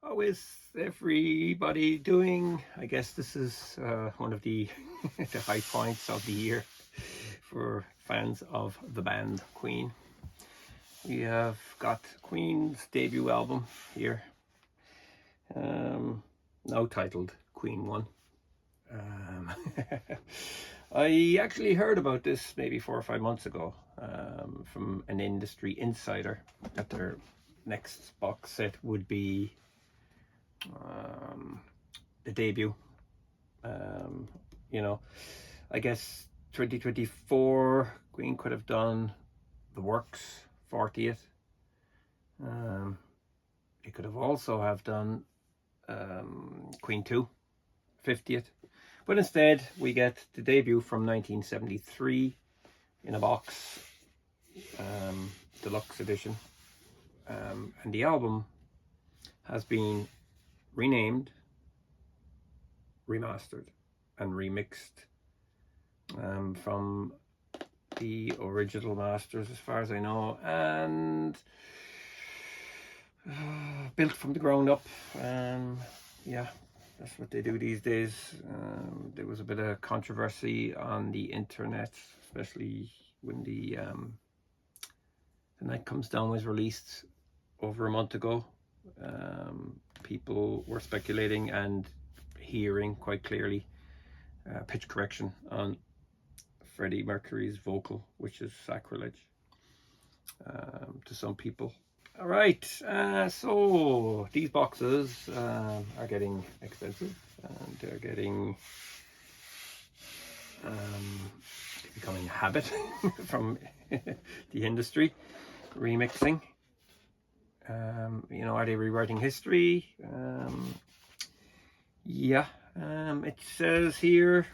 How is everybody doing? I guess this is one of the the high points of the year for fans of the band Queen. We have got Queen's debut album here, now titled Queen 1. I actually heard about this maybe 4 or 5 months ago from an industry insider that their next box set would be the debut. I guess 2024 Queen could have done the Works 40th. They could have also have done Queen 2 50th, but instead we get the debut from 1973 in a box, deluxe edition, and the album has been renamed, remastered and remixed from the original masters as far as I know, and built from the ground up. Yeah, that's what they do these days. There was a bit of controversy on the internet, especially when the Night Comes Down was released over a month ago. People were speculating and hearing quite clearly pitch correction on Freddie Mercury's vocal, which is sacrilege to some people. All right, so these boxes are getting expensive, and they're getting becoming a habit from the industry. Remixing. Are they rewriting history? Yeah. It says here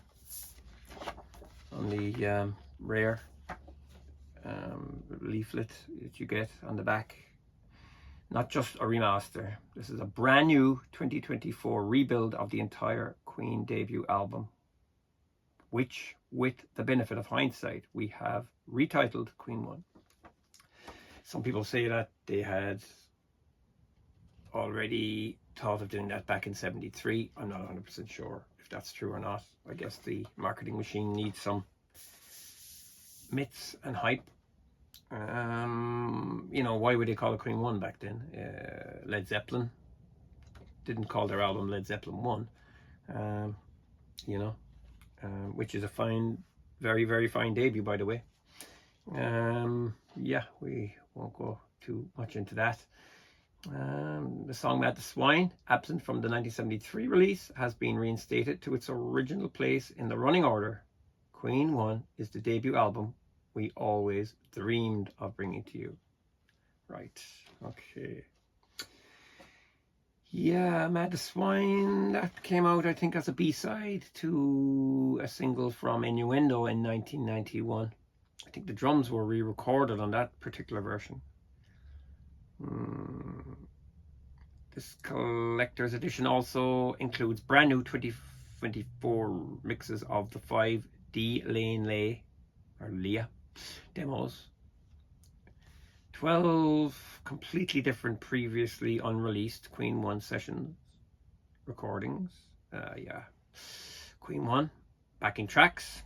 on the rare leaflet that you get on the back, not just a remaster. This is a brand new 2024 rebuild of the entire Queen debut album, which, with the benefit of hindsight, we have retitled Queen 1. Some people say that they had already thought of doing that back in 73. I'm not 100% sure if that's true or not. I guess the marketing machine needs some myths and hype. Why would they call it Queen 1 back then? Led Zeppelin didn't call their album Led Zeppelin 1, which is a fine, very, very fine debut, by the way. Yeah, we won't go too much into that. The song Mad the Swine, absent from the 1973 release, has been reinstated to its original place in the running order. Queen 1 is the debut album we always dreamed of bringing to you. Right, okay. Yeah, Mad the Swine, that came out, I think, as a B-side to a single from Innuendo in 1991. I think the drums were re-recorded on that particular version. This collector's edition also includes brand new 2024 mixes of the 5 D Lane Lay or Leah demos, 12 completely different previously unreleased Queen 1 session recordings. Queen 1 backing tracks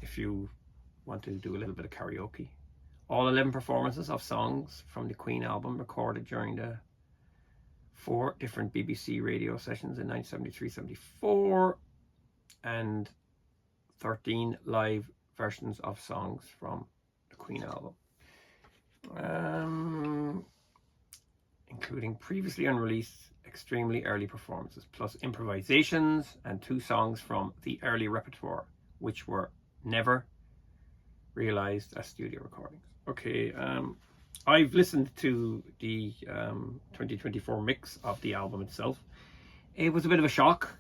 if you want to do a little bit of karaoke. All 11 performances of songs from the Queen album recorded during the 4 different BBC radio sessions in 1973-74, and 13 live versions of songs from the Queen album, including previously unreleased extremely early performances, plus improvisations and 2 songs from the early repertoire, which were never realized as studio recordings. Okay, I've listened to the 2024 mix of the album itself. It was a bit of a shock.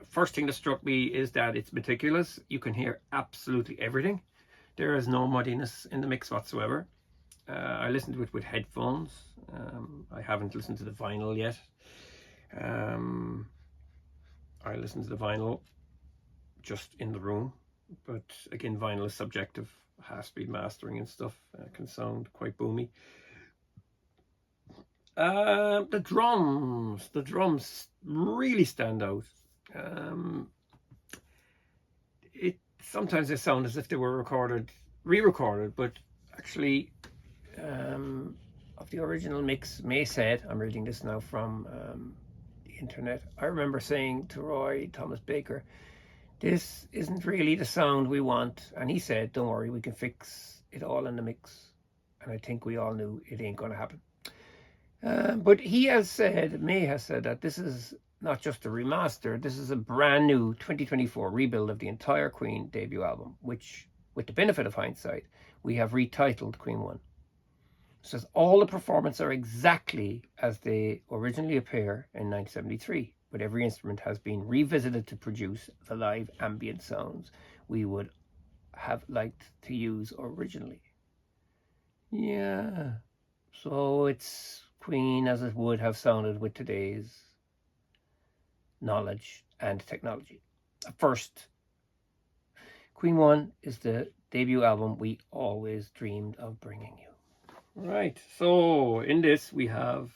First thing that struck me is that it's meticulous. You can hear absolutely everything. There is no muddiness in the mix whatsoever. I listened to it with headphones. I haven't listened to the vinyl yet. I listened to the vinyl just in the room, but again, vinyl is subjective. Half-speed mastering and stuff can sound quite boomy. The drums really stand out. Sometimes they sound as if they were re-recorded, but actually, of the original mix, May said, I'm reading this now from the internet, I remember saying to Roy Thomas Baker, this isn't really the sound we want, and he said, don't worry, we can fix it all in the mix. And I think we all knew it ain't going to happen. But May has said that this is not just a remaster, this is a brand new 2024 rebuild of the entire Queen debut album, which, with the benefit of hindsight, we have retitled Queen 1. It says all the performances are exactly as they originally appear in 1973, but every instrument has been revisited to produce the live ambient sounds we would have liked to use originally. Yeah, so it's Queen as it would have sounded with today's knowledge and technology. First, Queen 1 is the debut album we always dreamed of bringing you. Right, so in this we have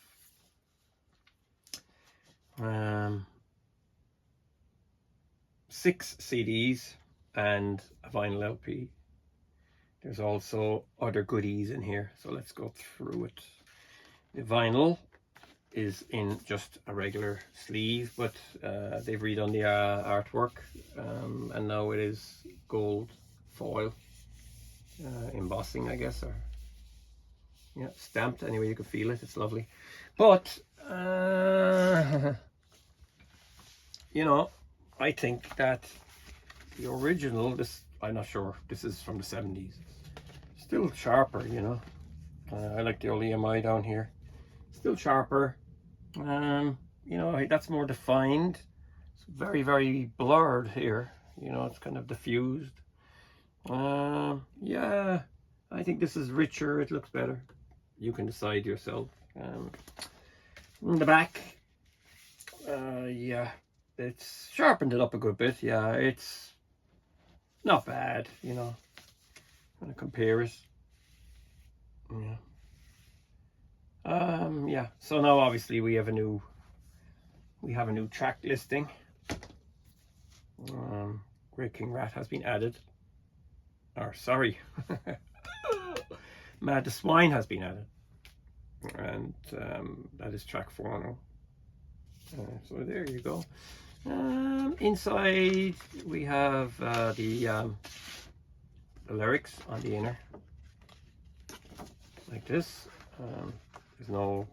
6 CDs and a vinyl LP. There's also other goodies in here, so let's go through it. The vinyl is in just a regular sleeve, but they've redone the artwork, and now it is gold foil embossing, I guess, or yeah, stamped. Anyway, you can feel it. It's lovely, but you know, I think that the original, I'm not sure, this is from the 70s, still sharper, you know. I like the old EMI down here, still sharper. You know, that's more defined. It's very, very blurred here, you know, it's kind of diffused. Yeah, I think this is richer, it looks better. You can decide yourself. In the back, yeah, it's sharpened it up a good bit. Yeah, it's not bad, you know, when I compare it. Yeah. Yeah, so now obviously we have a new track listing. Great King Rat has been added, or sorry, Mad the Swine has been added, and that is track 4 now. So there you go. Inside we have the lyrics on the inner, like this. There's no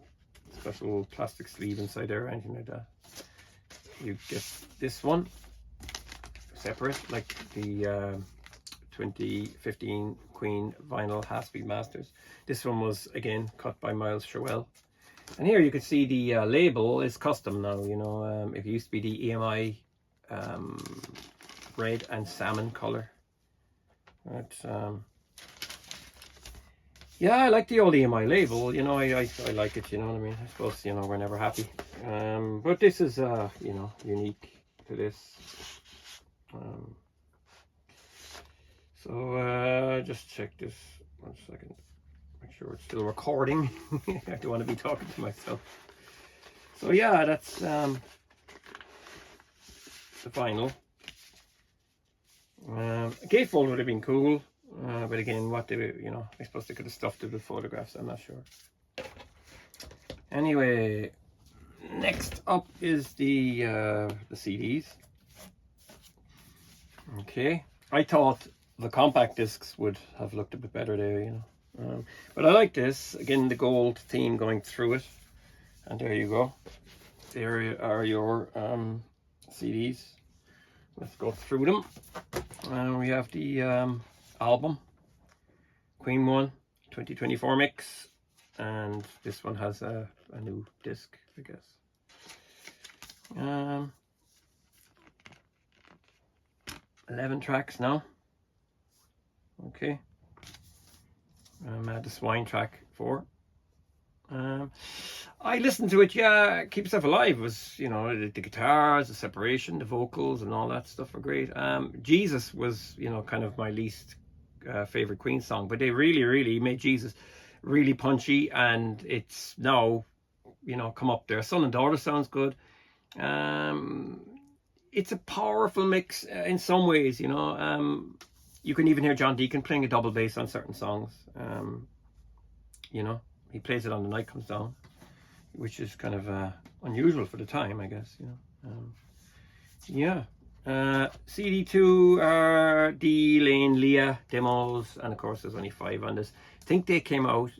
special plastic sleeve inside there or anything like that. You get this one separate, like the 2015 Queen vinyl Half-Speed Masters. This one was again cut by Miles Sherwell. And here you can see the label is custom now, you know. It used to be the EMI red and salmon color. But yeah, I like the old EMI label, you know. I like it, you know what I mean. I suppose, you know, we're never happy. But this is you know, unique to this. So just check this 1 second. Make sure it's still recording. I don't want to be talking to myself. So yeah, that's the vinyl. Gatefold would have been cool, but again, what they, you know, I suppose they could have stuffed it with photographs. I'm not sure. Anyway, next up is the CDs. Okay, I thought the compact discs would have looked a bit better there, you know. But I like this, again, the gold theme going through it, and there you go. There are your CDs. Let's go through them. We have the album, Queen 1 2024 mix, and this one has a new disc, I guess. 11 tracks now. Okay. Mad the Swine track 4. I listened to it. Yeah, Keep Yourself Alive was, you know, the guitars, the separation, the vocals, and all that stuff were great. Jesus was, you know, kind of my least favorite Queen song, but they really made Jesus really punchy, and it's now you know, come up there. Son and Daughter sounds good. It's a powerful mix in some ways, you know. You can even hear John Deacon playing a double bass on certain songs. You know, he plays it on The Night Comes Down, which is kind of unusual for the time, I guess, you know. Yeah. CD2 are D, Lane, Leah demos, and of course there's only 5 on this. I think they came out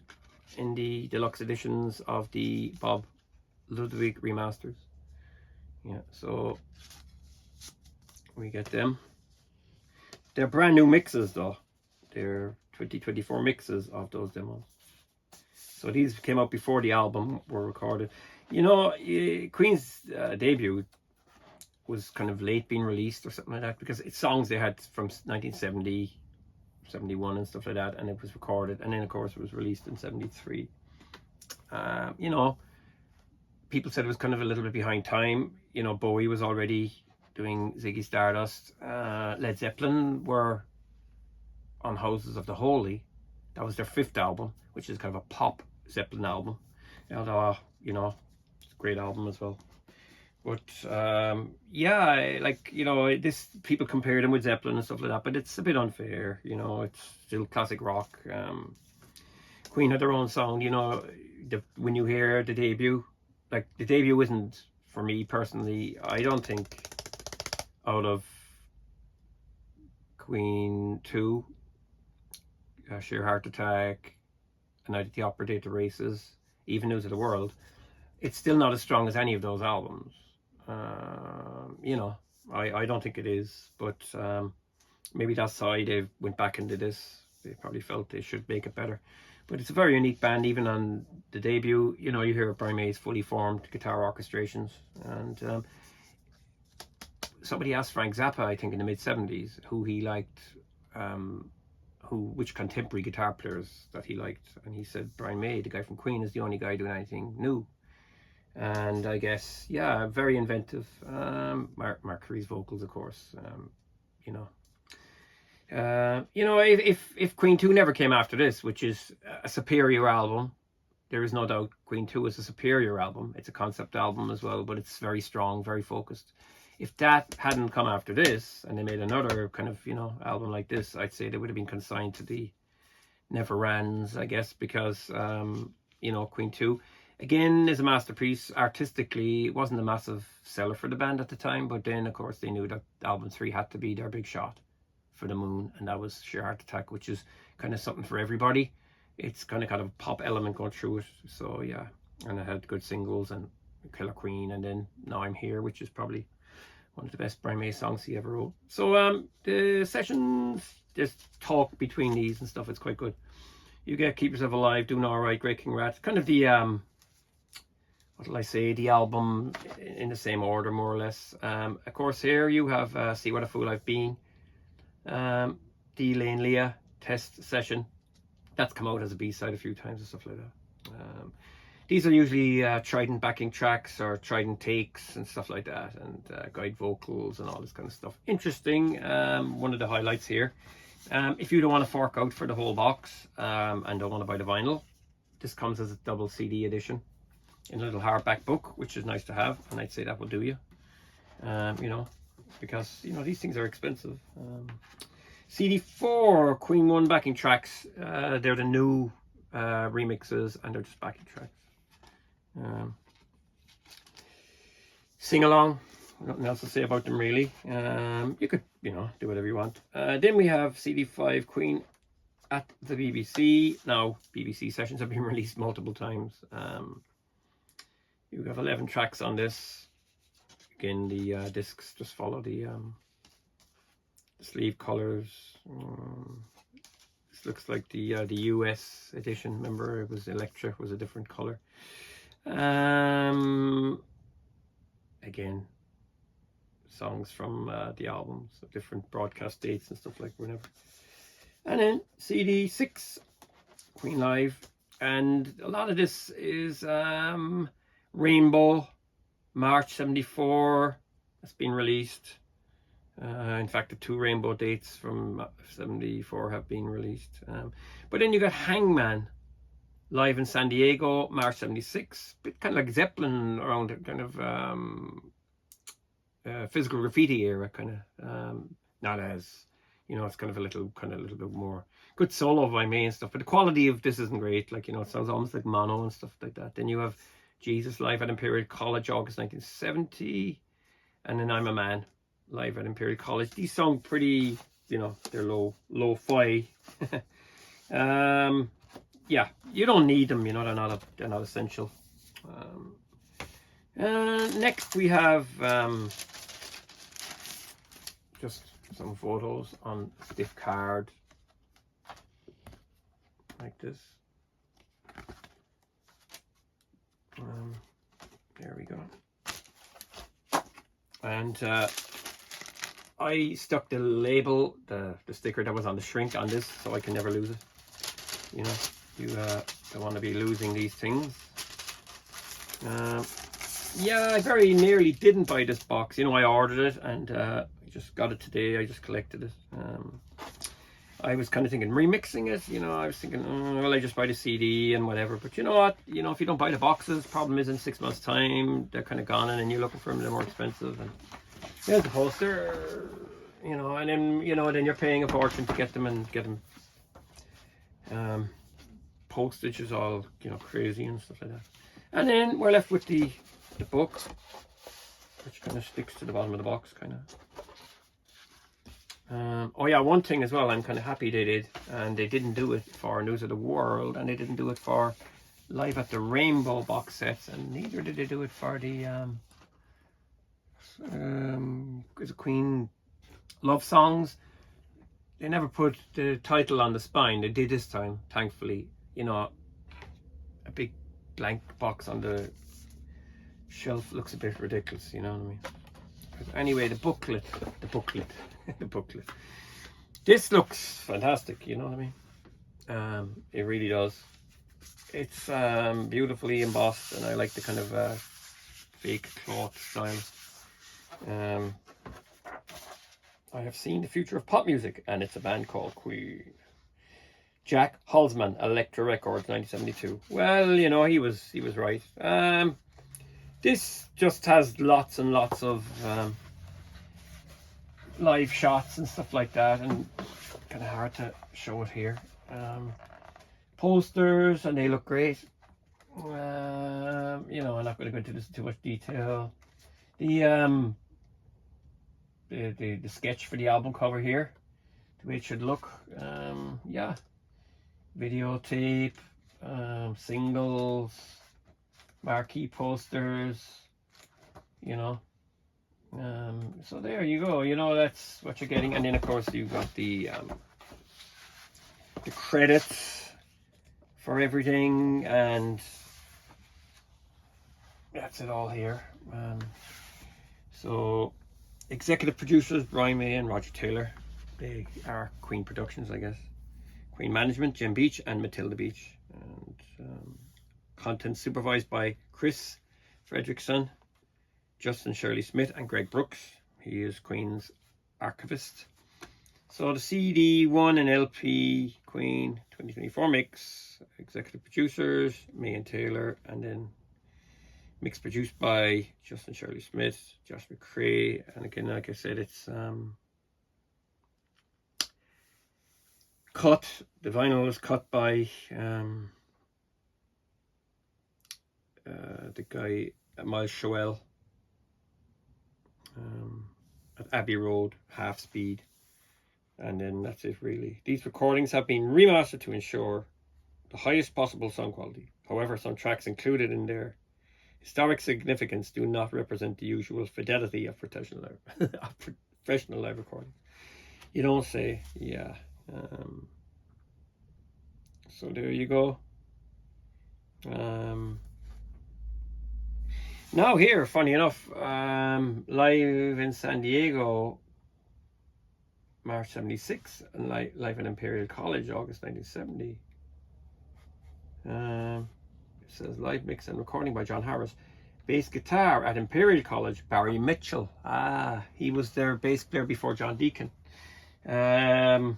in the deluxe editions of the Bob Ludwig remasters. Yeah, so we get them. They're brand new mixes though. They're 2024 mixes of those demos. So these came out before the album were recorded. You know, Queen's debut was kind of late being released or something like that, because it's songs they had from 1970, 71 and stuff like that, and it was recorded, and then of course it was released in 73. You know, people said it was kind of a little bit behind time. You know, Bowie was already doing Ziggy Stardust. Led Zeppelin were on Houses of the Holy. That was their 5th album, which is kind of a pop Zeppelin album. Although, you know, it's a great album as well. But yeah, like, you know, this, people compare them with Zeppelin and stuff like that, but it's a bit unfair. You know, it's still classic rock. Queen had their own sound. You know, when you hear the debut, like, the debut isn't, for me personally, I don't think, out of Queen 2, Sheer Heart Attack, A Night at the Opera, Date the Races, even News of the World, it's still not as strong as any of those albums. You know, I don't think it is, but maybe that's why they went back into this. They probably felt they should make it better. But it's a very unique band. Even on the debut, you know, you hear Brian May's fully formed guitar orchestrations. And somebody asked Frank Zappa, I think in the mid-70s, who he liked, which contemporary guitar players that he liked. And he said Brian May, the guy from Queen, is the only guy doing anything new. And I guess, yeah, very inventive. Mercury's vocals, of course. You know, if Queen 2 never came after this, which is a superior album, there is no doubt Queen 2 is a superior album. It's a concept album as well, but it's very strong, very focused. If that hadn't come after this, and they made another kind of, you know, album like this, I'd say they would have been consigned to the never rans, I guess, because, you know, Queen 2, again, is a masterpiece. Artistically, it wasn't a massive seller for the band at the time, but then, of course, they knew that album 3 had to be their big shot for the moon, and that was Sheer Heart Attack, which is kind of something for everybody. It's kind of got a pop element going through it, so yeah. And it had good singles, and Killer Queen, and then Now I'm Here, which is probably one of the best Brian May songs he ever wrote. So the sessions, there's talk between these and stuff, it's quite good. You get Keep Yourself Alive, Doing Alright, Great King Rat, kind of the what will I say, the album in the same order, more or less. Of course, here you have See What a Fool I've Been, D, Lane, Leah, Test Session. That's come out as a B-side a few times and stuff like that. These are usually Trident backing tracks or Trident takes and stuff like that, and guide vocals and all this kind of stuff. Interesting. One of the highlights here. If you don't want to fork out for the whole box and don't want to buy the vinyl, this comes as a double CD edition in a little hardback book, which is nice to have, and I'd say that will do you. You know, because, you know, these things are expensive. CD4 Queen 1 backing tracks. They're the new remixes, and they're just backing tracks. Sing along, nothing else to say about them really. You could, you know, do whatever you want. Then we have CD5 Queen at the BBC. Now BBC sessions have been released multiple times. You have 11 tracks on this. Again, the discs just follow the sleeve colors. This looks like the US edition. Remember, it was Electra, was a different color. Again, songs from the albums, different broadcast dates and stuff like whenever. And then CD6 Queen Live, and a lot of this is Rainbow, March 74. That's been released. In fact, the 2 Rainbow dates from 74 have been released. But then you got Hangman, live in San Diego, March 76. Bit kind of like Zeppelin around it, kind of physical graffiti era, kind of not as, you know, it's kind of a little bit more good solo by me and stuff, but the quality of this isn't great. Like, you know, it sounds almost like mono and stuff like that. Then you have Jesus live at Imperial College, August 1970, and then I'm a Man live at Imperial College. These sound pretty, you know, they're lo-fi. Yeah, you don't need them, you know, they're not essential. Next we have just some photos on stiff card like this. There we go. And I stuck the label, the sticker that was on the shrink on this, so I can never lose it. You know, you don't want to be losing these things. Yeah, I very nearly didn't buy this box. You know, I ordered it and I just got it today. I just collected it. I was kind of thinking remixing it. You know, I was thinking, well, I just buy the CD and whatever. But you know what? You know, if you don't buy the boxes, problem is in 6 months' time, they're kind of gone, and then you're looking for them, they're more expensive. And there's the poster, you know, and then, you know, then you're paying a fortune to get them and get them. Postage is all, you know, crazy and stuff like that. And then we're left with the book, which kind of sticks to the bottom of the box, kind of. Oh yeah, one thing as well, I'm kind of happy they did, and they didn't do it for News of the World, and they didn't do it for Live at the Rainbow box sets, and neither did they do it for the is it Queen Love Songs. They never put the title on the spine. They did this time, thankfully. You know, a big blank box on the shelf looks a bit ridiculous, you know what I mean? But anyway, the booklet. The booklet. This looks fantastic, you know what I mean? It really does. It's beautifully embossed, and I like the kind of fake cloth style. I have seen the future of pop music, and it's a band called Queen. Jack Holzman, Elektra Records, 1972. Well, you know, he was right. This just has lots and lots of live shots and stuff like that, and kind of hard to show it here. Posters, and they look great. You know, I'm not going to go into this in too much detail. The sketch for the album cover here, the way it should look. Yeah, videotape, singles, marquee posters, you know. So there you go, you know, that's what you're getting. And then of course you've got the credits for everything, and that's it all here. So executive producers Brian May and Roger Taylor. They are Queen Productions, I guess. Queen Management, Jim Beach and Matilda Beach. And content supervised by Chris Fredrickson, Justin Shirley Smith and Greg Brooks. He is Queen's archivist. So the CD1 and LP Queen 2024 mix, executive producers May and Taylor, and then mix produced by Justin Shirley Smith, Josh McCrae, and again, like I said, it's cut. The vinyl is cut by the guy Miles Shoel at Abbey Road, half speed, and then that's it really. These recordings have been remastered to ensure the highest possible sound quality. However, some tracks included in their historic significance do not represent the usual fidelity of professional live recording. You don't say, yeah. So there you go. Now here, funny enough, live in San Diego, March 76, and live at Imperial College, August 1970. It says live mix and recording by John Harris. Bass guitar at Imperial College, Barry Mitchell. He was their bass player before John Deacon. But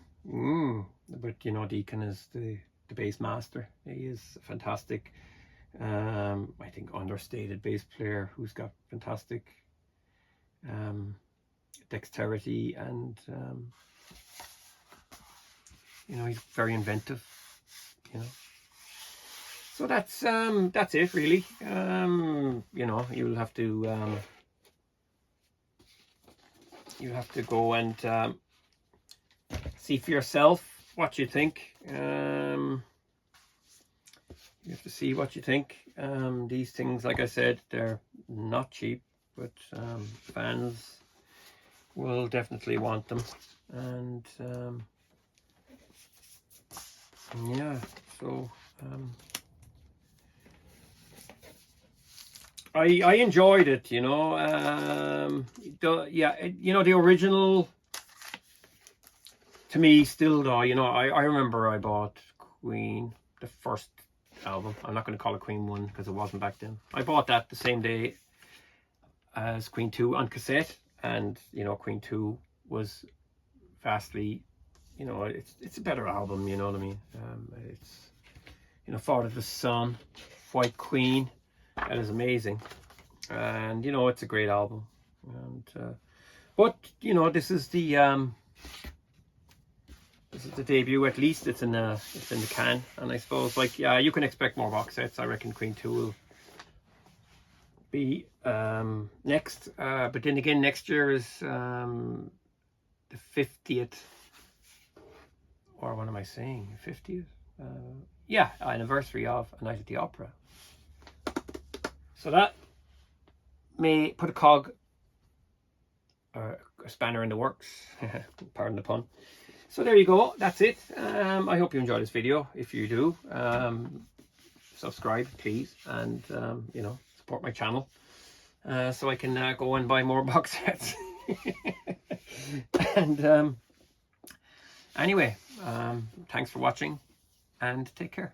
you know, Deacon is the the bass master. He is fantastic. I think understated bass player who's got fantastic dexterity, and you know, he's very inventive, you know. So that's it really. You know, you'll have to go and see for yourself what you think. You have to see what you think. These things, like I said, they're not cheap, but fans will definitely want them. And yeah, so I enjoyed it, you know. You know, the original, to me, still though, you know, I remember I bought Queen, the first album. I'm not going to call it Queen 1 because it wasn't back then. I bought that the same day as Queen 2 on cassette, and you know, Queen 2 was vastly, you know, it's a better album, you know what I mean. It's, you know, Father of the Sun, White Queen, that is amazing, and you know, it's a great album. And but you know, this is the debut. At least it's in the can, and I suppose, like, yeah, you can expect more box sets. I reckon Queen 2 will be next, but then again, next year is the 50th, or what am I saying, 50th? Yeah, anniversary of A Night at the Opera. So that may put a cog, or a spanner in the works, pardon the pun. So there you go, that's it. I hope you enjoyed this video. If you do, subscribe please, and you know, support my channel, so I can go and buy more box sets. And anyway, thanks for watching, and take care.